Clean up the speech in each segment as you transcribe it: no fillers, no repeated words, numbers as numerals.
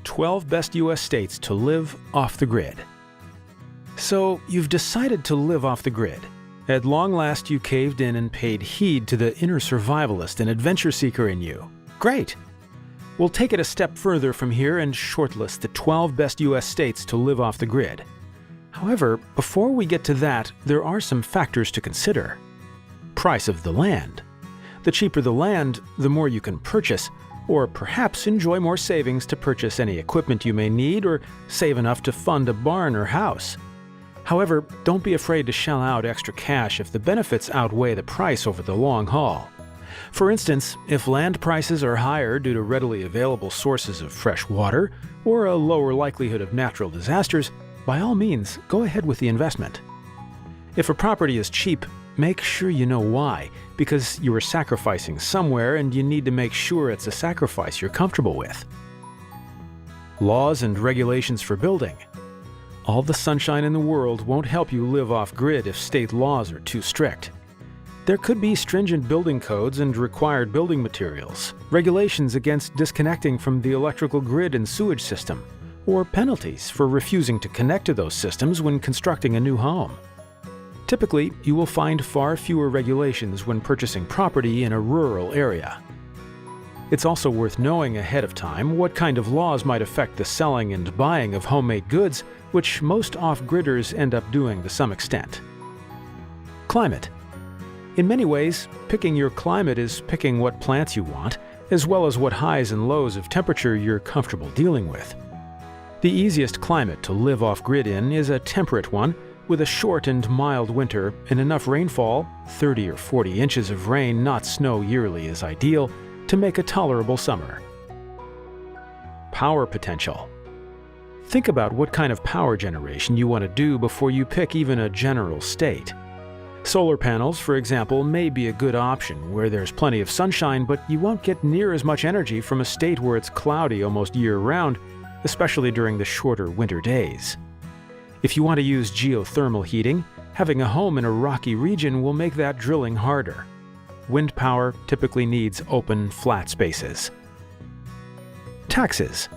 12 best US states to live off the grid. So, you've decided to live off the grid. At long last, you caved in and paid heed to the inner survivalist and adventure seeker in you. Great! We'll take it a step further from here and shortlist the 12 best US states to live off the grid. However, before we get to that, there are some factors to consider. Price of the land. The cheaper the land, the more you can purchase, or perhaps enjoy more savings to purchase any equipment you may need or save enough to fund a barn or house. However, don't be afraid to shell out extra cash if the benefits outweigh the price over the long haul. For instance, if land prices are higher due to readily available sources of fresh water or a lower likelihood of natural disasters, by all means, go ahead with the investment. If a property is cheap, make sure you know why, because you are sacrificing somewhere and you need to make sure it's a sacrifice you're comfortable with. Laws and regulations for building. All the sunshine in the world won't help you live off-grid if state laws are too strict. There could be stringent building codes and required building materials, regulations against disconnecting from the electrical grid and sewage system, or penalties for refusing to connect to those systems when constructing a new home. Typically, you will find far fewer regulations when purchasing property in a rural area. It's also worth knowing ahead of time what kind of laws might affect the selling and buying of homemade goods, which most off-gridders end up doing to some extent. Climate. In many ways, picking your climate is picking what plants you want, as well as what highs and lows of temperature you're comfortable dealing with. The easiest climate to live off-grid in is a temperate one, with a short and mild winter and enough rainfall, 30 or 40 inches of rain, not snow yearly, is ideal, to make a tolerable summer. Power potential. Think about what kind of power generation you want to do before you pick even a general state. Solar panels, for example, may be a good option where there's plenty of sunshine, but you won't get near as much energy from a state where it's cloudy almost year-round, especially during the shorter winter days. If you want to use geothermal heating, having a home in a rocky region will make that drilling harder. Wind power typically needs open, flat spaces. Taxes.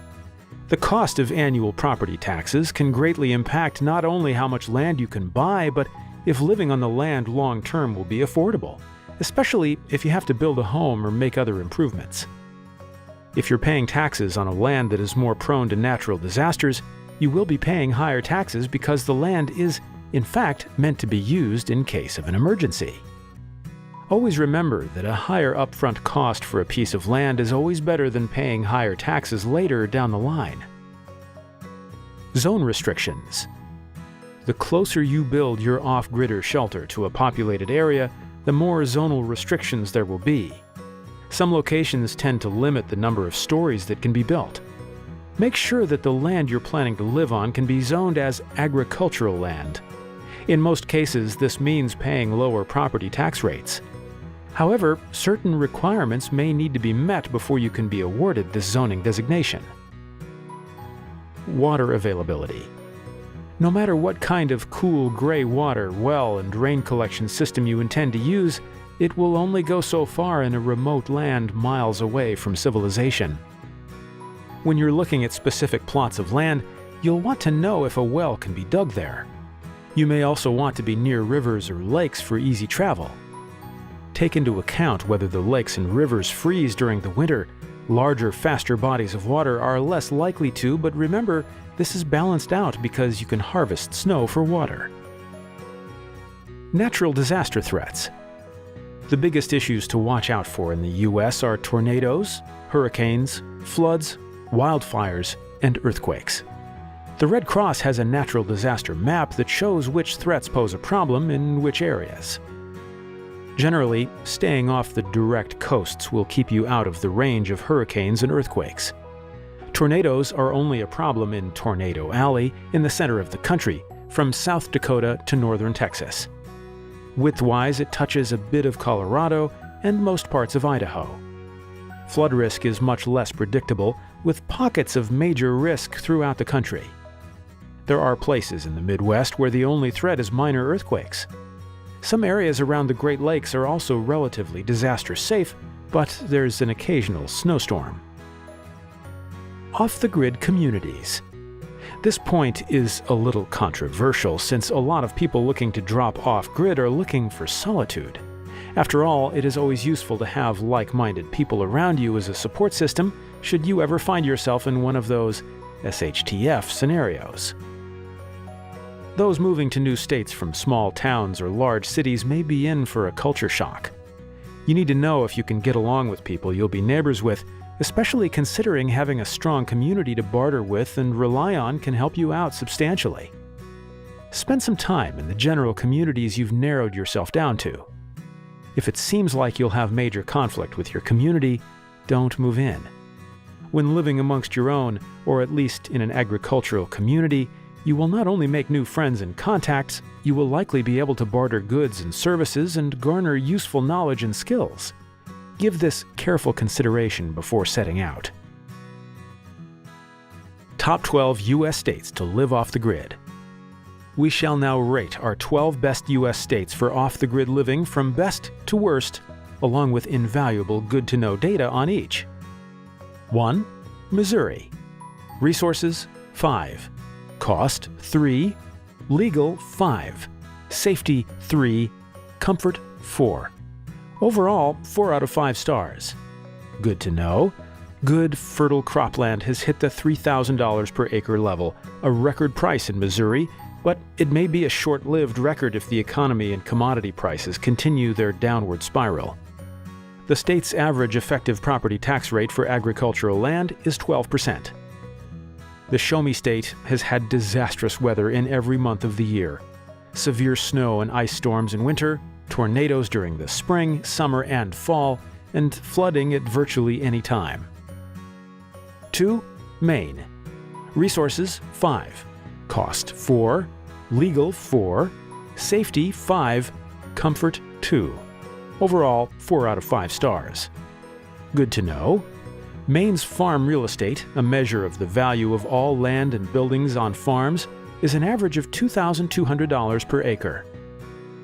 The cost of annual property taxes can greatly impact not only how much land you can buy, but if living on the land long-term will be affordable, especially if you have to build a home or make other improvements. If you're paying taxes on a land that is more prone to natural disasters, you will be paying higher taxes because the land is, in fact, meant to be used in case of an emergency. Always remember that a higher upfront cost for a piece of land is always better than paying higher taxes later down the line. Zone restrictions. The closer you build your off-gridder shelter to a populated area, the more zonal restrictions there will be. Some locations tend to limit the number of stories that can be built. Make sure that the land you're planning to live on can be zoned as agricultural land. In most cases, this means paying lower property tax rates. However, certain requirements may need to be met before you can be awarded this zoning designation. Water availability. No matter what kind of cool gray water, well, and rain collection system you intend to use, it will only go so far in a remote land miles away from civilization. When you're looking at specific plots of land, you'll want to know if a well can be dug there. You may also want to be near rivers or lakes for easy travel. Take into account whether the lakes and rivers freeze during the winter. Larger, faster bodies of water are less likely to, but remember, this is balanced out because you can harvest snow for water. Natural disaster threats. The biggest issues to watch out for in the U.S. are tornadoes, hurricanes, floods, wildfires, and earthquakes. The Red Cross has a natural disaster map that shows which threats pose a problem in which areas. Generally, staying off the direct coasts will keep you out of the range of hurricanes and earthquakes. Tornadoes are only a problem in Tornado Alley in the center of the country, from South Dakota to northern Texas. Widthwise, it touches a bit of Colorado and most parts of Idaho. Flood risk is much less predictable, with pockets of major risk throughout the country. There are places in the Midwest where the only threat is minor earthquakes. Some areas around the Great Lakes are also relatively disaster safe, but there's an occasional snowstorm. Off-the-grid communities. This point is a little controversial since a lot of people looking to drop off-grid are looking for solitude. After all, it is always useful to have like-minded people around you as a support system should you ever find yourself in one of those SHTF scenarios. Those moving to new states from small towns or large cities may be in for a culture shock. You need to know if you can get along with people you'll be neighbors with, especially considering having a strong community to barter with and rely on can help you out substantially. Spend some time in the general communities you've narrowed yourself down to. If it seems like you'll have major conflict with your community, don't move in. When living amongst your own, or at least in an agricultural community, you will not only make new friends and contacts, you will likely be able to barter goods and services and garner useful knowledge and skills. Give this careful consideration before setting out. Top 12 U.S. states to live off the grid. We shall now rate our 12 best U.S. states for off-the-grid living from best to worst, along with invaluable good-to-know data on each. 1. Missouri. Resources, 5. Cost, 3. Legal, 5. Safety, 3. Comfort, 4. Overall, 4 out of 5 stars. Good to know. Good, fertile cropland has hit the $3,000 per acre level, a record price in Missouri, but it may be a short-lived record if the economy and commodity prices continue their downward spiral. The state's average effective property tax rate for agricultural land is 12%. The Show Me State has had disastrous weather in every month of the year. Severe snow and ice storms in winter, tornadoes during the spring, summer, and fall, and flooding at virtually any time. 2. Maine. Resources, 5. Cost, 4. Legal, 4. Safety, 5. Comfort, 2. Overall, 4 out of 5 stars. Good to know. Maine's farm real estate, a measure of the value of all land and buildings on farms, is an average of $2,200 per acre.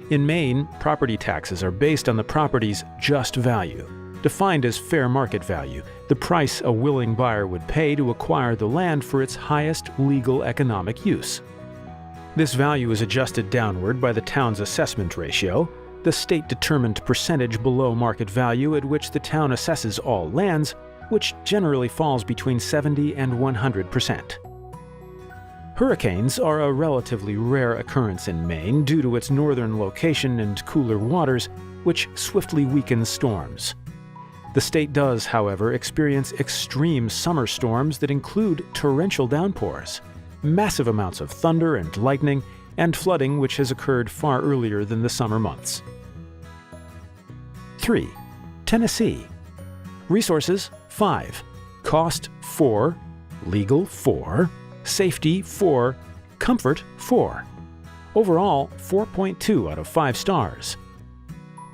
In Maine, property taxes are based on the property's just value, defined as fair market value, the price a willing buyer would pay to acquire the land for its highest legal economic use. This value is adjusted downward by the town's assessment ratio, the state-determined percentage below market value at which the town assesses all lands, which generally falls between 70 and 100%. Hurricanes are a relatively rare occurrence in Maine due to its northern location and cooler waters, which swiftly weakens storms. The state does, however, experience extreme summer storms that include torrential downpours, massive amounts of thunder and lightning, and flooding which has occurred far earlier than the summer months. 3. Tennessee. Resources, 5. Cost, 4. Legal, 4. Safety, 4. Comfort, 4. Overall, 4.2 out of 5 stars.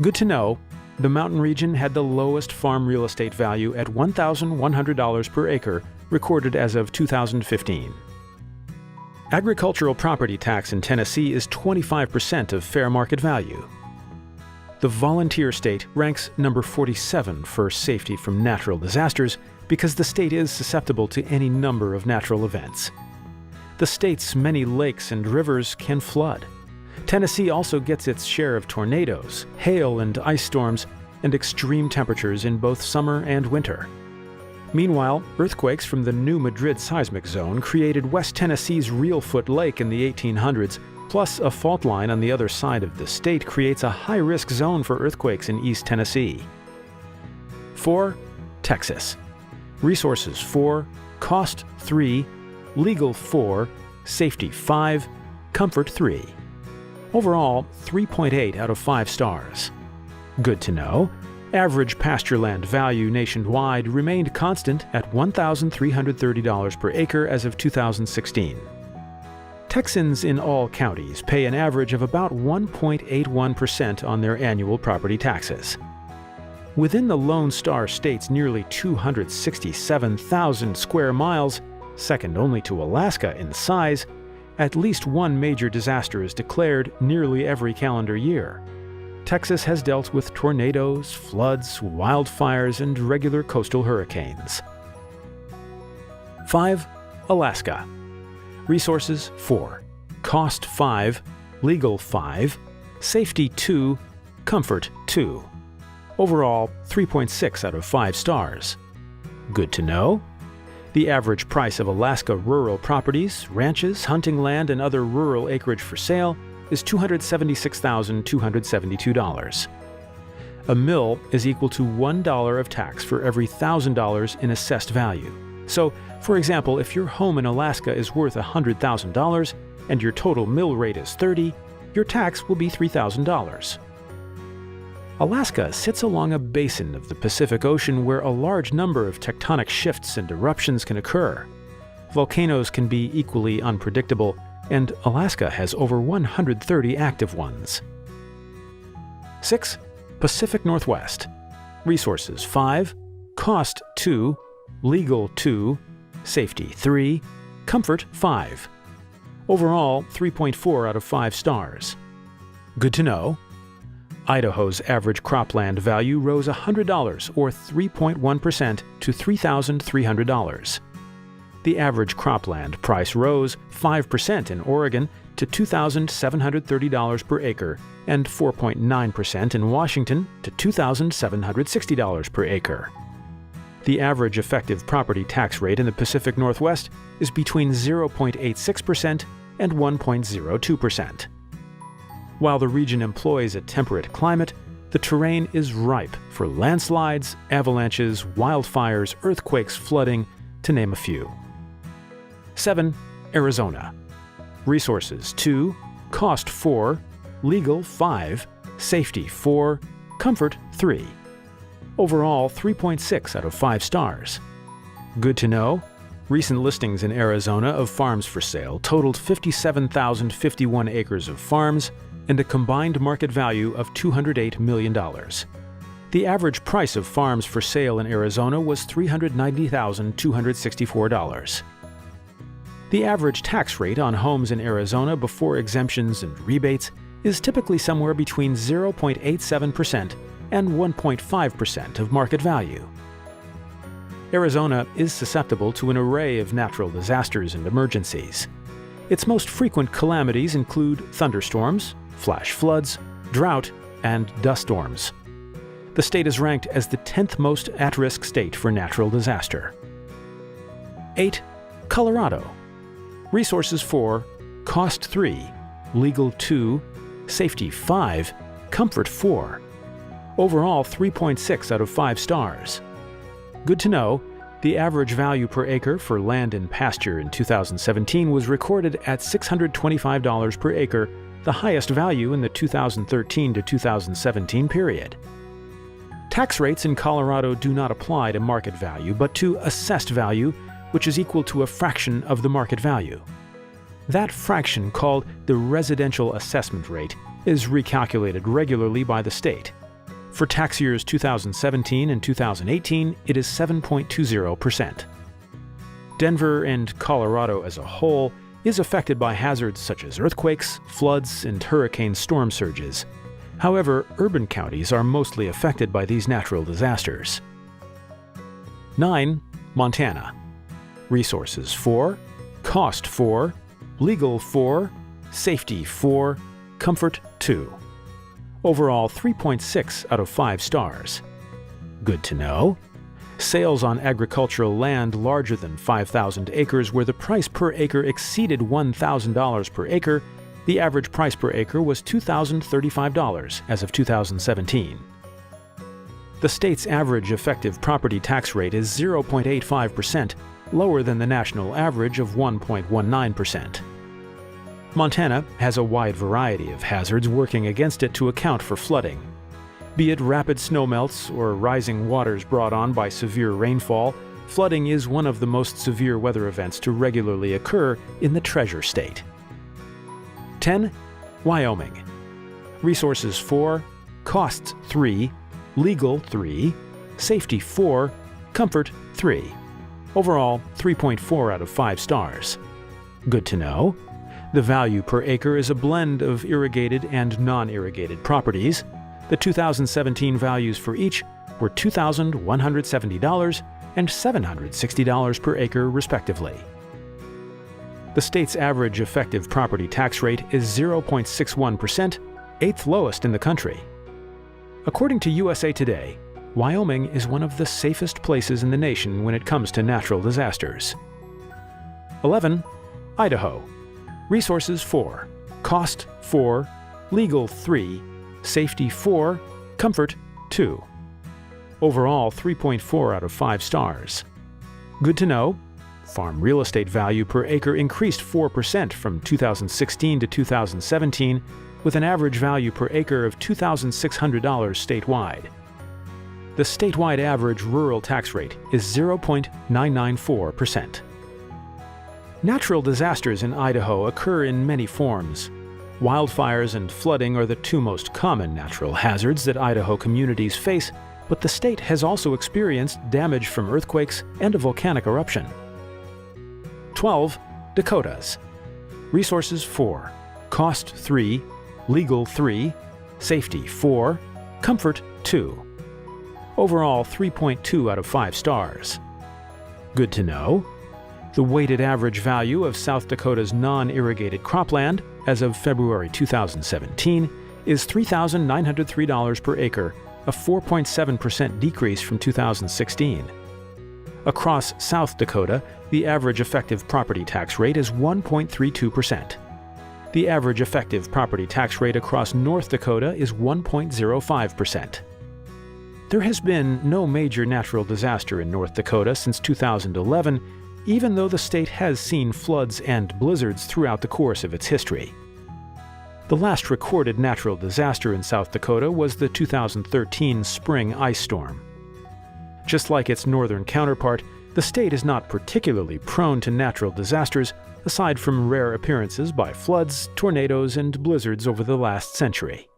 Good to know, the mountain region had the lowest farm real estate value at $1,100 per acre, recorded as of 2015. Agricultural property tax in Tennessee is 25% of fair market value. The volunteer state ranks number 47 for safety from natural disasters because the state is susceptible to any number of natural events. The state's many lakes and rivers can flood. Tennessee also gets its share of tornadoes, hail and ice storms, and extreme temperatures in both summer and winter. Meanwhile, earthquakes from the New Madrid seismic zone created West Tennessee's Reelfoot Lake in the 1800s, plus a fault line on the other side of the state creates a high-risk zone for earthquakes in East Tennessee. 4. Texas. Resources, 4. Cost, 3. Legal, 4. Safety, 5. Comfort, 3. Overall, 3.8 out of 5 stars. Good to know. Average pasture land value nationwide remained constant at $1,330 per acre as of 2016. Texans in all counties pay an average of about 1.81% on their annual property taxes. Within the Lone Star State's nearly 267,000 square miles, second only to Alaska in size, at least one major disaster is declared nearly every calendar year. Texas has dealt with tornadoes, floods, wildfires, and regular coastal hurricanes. 5. Alaska. Resources 4. Cost 5. Legal 5. Safety 2. Comfort 2. Overall, 3.6 out of 5 stars. Good to know? The average price of Alaska rural properties, ranches, hunting land, and other rural acreage for sale is $276,272. A mill is equal to $1 of tax for every $1,000 in assessed value. So, for example, if your home in Alaska is worth $100,000 and your total mill rate is $30, your tax will be $3,000. Alaska sits along a basin of the Pacific Ocean where a large number of tectonic shifts and eruptions can occur. Volcanoes can be equally unpredictable, and Alaska has over 130 active ones. 6. Pacific Northwest. Resources 5. Cost 2. Legal 2. Safety 3. Comfort 5. Overall, 3.4 out of 5 stars. Good to know? Idaho's average cropland value rose $100, or 3.1%, to $3,300. The average cropland price rose 5% in Oregon to $2,730 per acre and 4.9% in Washington to $2,760 per acre. The average effective property tax rate in the Pacific Northwest is between 0.86% and 1.02%. While the region employs a temperate climate, the terrain is ripe for landslides, avalanches, wildfires, earthquakes, flooding, to name a few. 7. Arizona. Resources 2. Cost 4. Legal 5. Safety 4. Comfort 3. Overall, 3.6 out of 5 stars. Good to know? Recent listings in Arizona of farms for sale totaled 57,051 acres of farms and a combined market value of $208 million. The average price of farms for sale in Arizona was $390,264. The average tax rate on homes in Arizona before exemptions and rebates is typically somewhere between 0.87% and 1.5% of market value. Arizona is susceptible to an array of natural disasters and emergencies. Its most frequent calamities include thunderstorms, flash floods, drought, and dust storms. The state is ranked as the 10th most at-risk state for natural disaster. 8. Colorado. Resources 4. Cost 3. Legal 2. Safety 5. Comfort 4. Overall, 3.6 out of 5 stars. Good to know, the average value per acre for land and pasture in 2017 was recorded at $625 per acre, the highest value in the 2013 to 2017 period. Tax rates in Colorado do not apply to market value, but to assessed value, which is equal to a fraction of the market value. That fraction, called the residential assessment rate, is recalculated regularly by the state. For tax years 2017 and 2018, it is 7.20%. Denver and Colorado as a whole is affected by hazards such as earthquakes, floods, and hurricane storm surges. However, urban counties are mostly affected by these natural disasters. 9. Montana. Resources 4. Cost 4. Legal 4. Safety 4. Comfort 2. Overall, 3.6 out of 5 stars. Good to know? Sales on agricultural land larger than 5,000 acres where the price per acre exceeded $1,000 per acre, the average price per acre was $2,035 as of 2017. The state's average effective property tax rate is 0.85%, lower than the national average of 1.19%. Montana has a wide variety of hazards working against it to account for flooding. Be it rapid snowmelts or rising waters brought on by severe rainfall, flooding is one of the most severe weather events to regularly occur in the Treasure State. 10. Wyoming. Resources 4. Costs 3. Legal 3. Safety 4. Comfort 3. Overall, 3.4 out of 5 stars. Good to know? The value per acre is a blend of irrigated and non-irrigated properties. The 2017 values for each were $2,170 and $760 per acre, respectively. The state's average effective property tax rate is 0.61%, eighth lowest in the country. According to USA Today, Wyoming is one of the safest places in the nation when it comes to natural disasters. 11. Idaho. Resources 4, cost 4, legal 3, safety 4, comfort 2. Overall 3.4 out of 5 stars. Good to know. Farm real estate value per acre increased 4% from 2016 to 2017, with an average value per acre of $2,600 statewide. The statewide average rural tax rate is 0.994%. Natural disasters in Idaho occur in many forms. Wildfires and flooding are the two most common natural hazards that Idaho communities face, but the state has also experienced damage from earthquakes and a volcanic eruption. 12. Dakotas. Resources 4, cost 3, legal 3, safety 4, comfort 2. Overall 3.2 out of 5 stars. Good to know. The weighted average value of South Dakota's non-irrigated cropland as of February 2017 is $3,903 per acre, a 4.7% decrease from 2016. Across South Dakota, the average effective property tax rate is 1.32%. The average effective property tax rate across North Dakota is 1.05%. There has been no major natural disaster in North Dakota since 2011, even though the state has seen floods and blizzards throughout the course of its history. The last recorded natural disaster in South Dakota was the 2013 spring ice storm. Just like its northern counterpart, the state is not particularly prone to natural disasters, aside from rare appearances by floods, tornadoes, and blizzards over the last century.